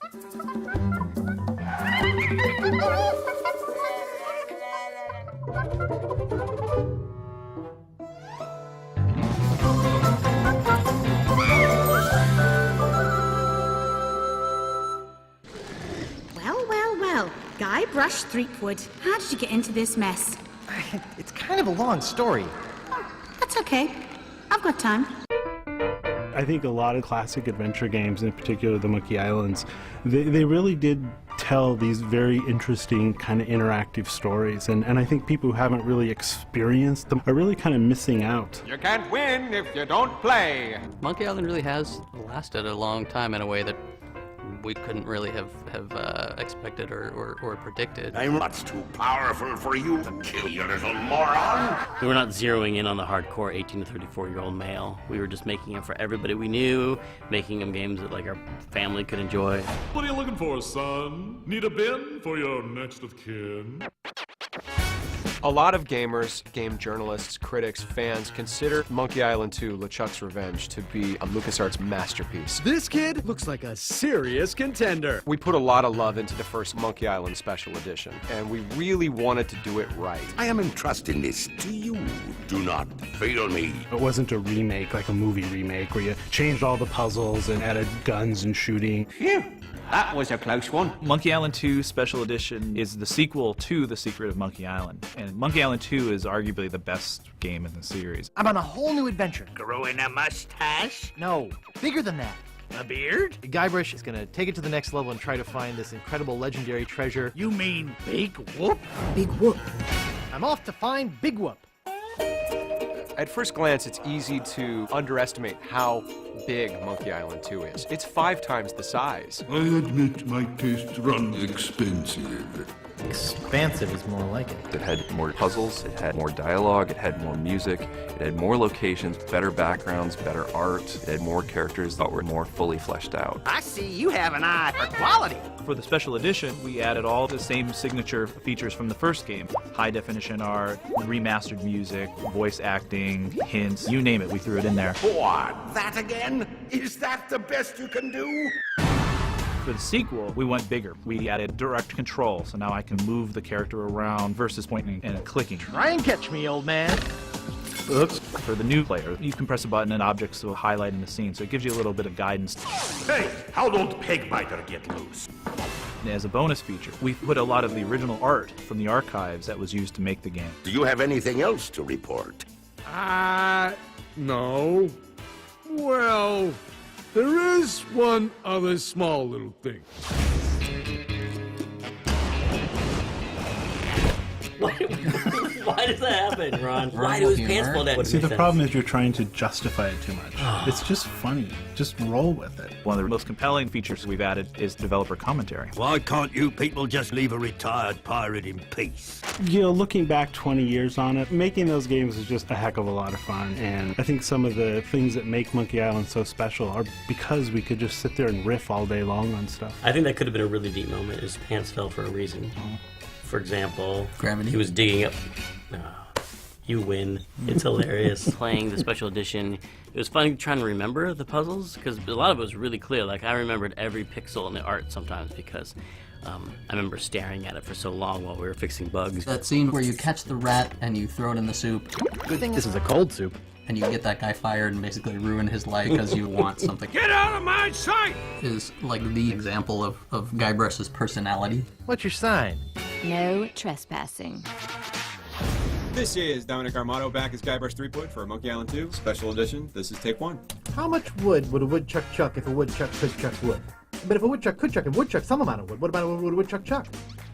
Well, Guybrush Threepwood, how did you get into this mess? It's kind of a long story. That's okay. I've got time. I think a lot of classic adventure games, in particular the Monkey Islands, they really did tell these very interesting kind of interactive stories, and I think people who haven't really experienced them are really kind of missing out. You can't win if you don't play. Monkey Island really has lasted a long time in a way that we couldn't really have expected or predicted. I'm much too powerful for you to kill, you little moron! We were not zeroing in on the hardcore 18 to 34-year-old male. We were just making them for everybody we knew, making them games that like our family could enjoy. What are you looking for, son? Need a bin for your next of kin? A lot of gamers, game journalists, critics, fans consider Monkey Island 2: LeChuck's Revenge to be a LucasArts masterpiece. This kid looks like a serious contender. We put a lot of love into the first Monkey Island Special Edition, and we really wanted to do it right. I am entrusting this to you. Do not fail me. It wasn't a remake, like a movie remake, where you changed all the puzzles and added guns and shooting. Phew, that was a close one. Monkey Island 2 Special Edition is the sequel to The Secret of Monkey Island. And Monkey Island 2 is arguably the best game in the series. I'm on a whole new adventure. Growing a mustache? No, bigger than that. A beard? Guybrush is gonna take it to the next level and try to find this incredible legendary treasure. You mean Big Whoop? Big Whoop. I'm off to find Big Whoop. At first glance, it's easy to underestimate how big Monkey Island 2 is. It's 5 times the size. I admit my taste runs expensive. Expansive is more like it. It had more puzzles, it had more dialogue, it had more music, it had more locations, better backgrounds, better art, it had more characters that were more fully fleshed out. I see you have an eye for quality. For the Special Edition, we added all the same signature features from the first game. High definition art, remastered music, voice acting, hints, you name it, we threw it in there. What? That again? Is that the best you can do? For the sequel, we went bigger. We added direct control, so now I can move the character around versus pointing and clicking. Try and catch me, old man. Oops. For the new player, you can press a button and objects will highlight in the scene, so it gives you a little bit of guidance. Hey, how don't Pegbiter get loose? And as a bonus feature, we put a lot of the original art from the archives that was used to make the game. Do you have anything else to report? No. Well, there is one other small little thing. Why does that happen, Ron? Why do his pants fall down? See, the problem is you're trying to justify it too much. It's just funny. Just roll with it. One of the most compelling features we've added is developer commentary. Why can't you people just leave a retired pirate in peace? You know, looking back 20 years on it, making those games is just a heck of a lot of fun. And I think some of the things that make Monkey Island so special are because we could just sit there and riff all day long on stuff. I think that could have been a really deep moment. His pants fell for a reason. For example, Gravity. He was digging up. You win. It's hilarious. Playing the special edition, it was fun trying to remember the puzzles because a lot of it was really clear. Like I remembered every pixel in the art sometimes because I remember staring at it for so long while we were fixing bugs. That scene where you catch the rat and you throw it in the soup. Good thing this is a cold soup. And you get that guy fired and basically ruin his life because you want something. Get out of my sight! Is like the example of Guybrush's personality. What's your sign? No trespassing. This is Dominic Armato back as Guybrush Threepwood for Monkey Island 2 Special Edition. This is take 1. How much wood would a woodchuck chuck if a woodchuck could chuck wood? But if a woodchuck could chuck, a woodchuck some amount of wood, what about a woodchuck chuck?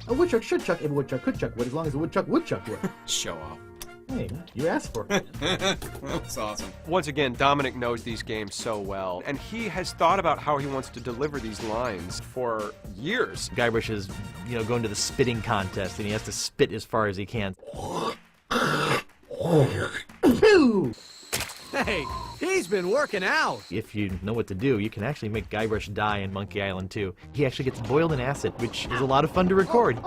A woodchuck should chuck if a woodchuck could chuck wood, as long as a woodchuck would chuck wood. Show off. Hey, you asked for it. That's awesome. Once again, Dominic knows these games so well, and he has thought about how he wants to deliver these lines for years. Guybrush is, going to the spitting contest, and he has to spit as far as he can. Hey, he's been working out. If you know what to do, you can actually make Guybrush die in Monkey Island 2. He actually gets boiled in acid, which is a lot of fun to record.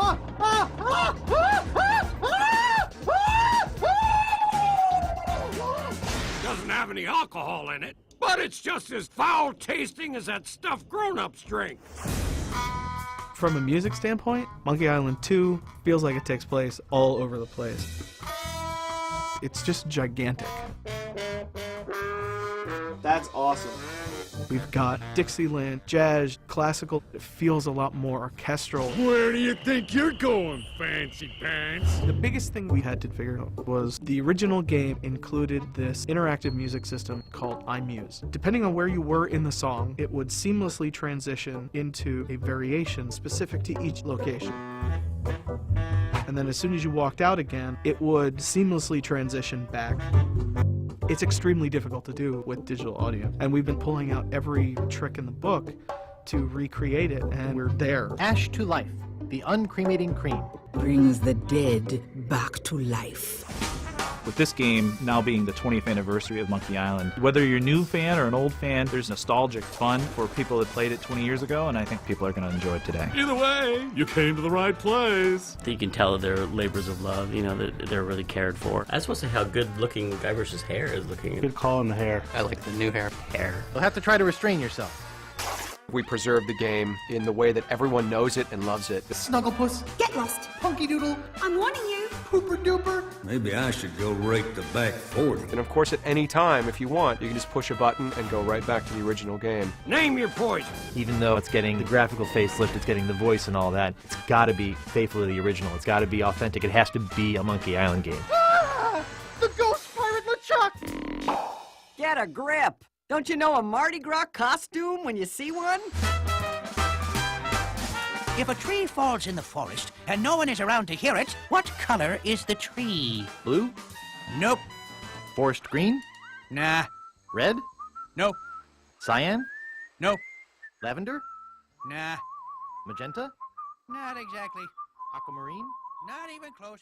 Doesn't have any alcohol in it, but it's just as foul tasting as that stuff grown-ups drink. From a music standpoint, Monkey Island 2 feels like it takes place all over the place. It's just gigantic. That's awesome. We've got Dixieland, jazz, classical. It feels a lot more orchestral. Where do you think you're going, fancy pants? The biggest thing we had to figure out was the original game included this interactive music system called iMuse. Depending on where you were in the song, it would seamlessly transition into a variation specific to each location. And then as soon as you walked out again, it would seamlessly transition back. It's extremely difficult to do with digital audio, and we've been pulling out every trick in the book to recreate it, and we're there. Ash to Life, the uncremating cream. Brings the dead back to life. With this game now being the 20th anniversary of Monkey Island, whether you're a new fan or an old fan, there's nostalgic fun for people that played it 20 years ago, and I think people are going to enjoy it today. Either way, you came to the right place. You can tell that they're labors of love, you know, that they're really cared for. I just want to say how good looking Guybrush's hair is looking. Good call on the hair. I like the new hair. You'll have to try to restrain yourself. We preserve the game in the way that everyone knows it and loves it. Snugglepuss, Get lost. Punky Doodle, I'm warning you. Pooper Duper. Maybe I should go rake the back 40. And of course, at any time, if you want, you can just push a button and go right back to the original game. Name your poison. Even though it's getting the graphical facelift, it's getting the voice and all that, it's got to be faithful to the original. It's got to be authentic. It has to be a Monkey Island game. Ah! The Ghost Pirate LeChuck! Get a grip! Don't you know a Mardi Gras costume when you see one? If a tree falls in the forest and no one is around to hear it, what color is the tree? Blue? Nope. Forest green? Nah. Red? Nope. Cyan? Nope. Lavender? Nah. Magenta? Not exactly. Aquamarine? Not even close.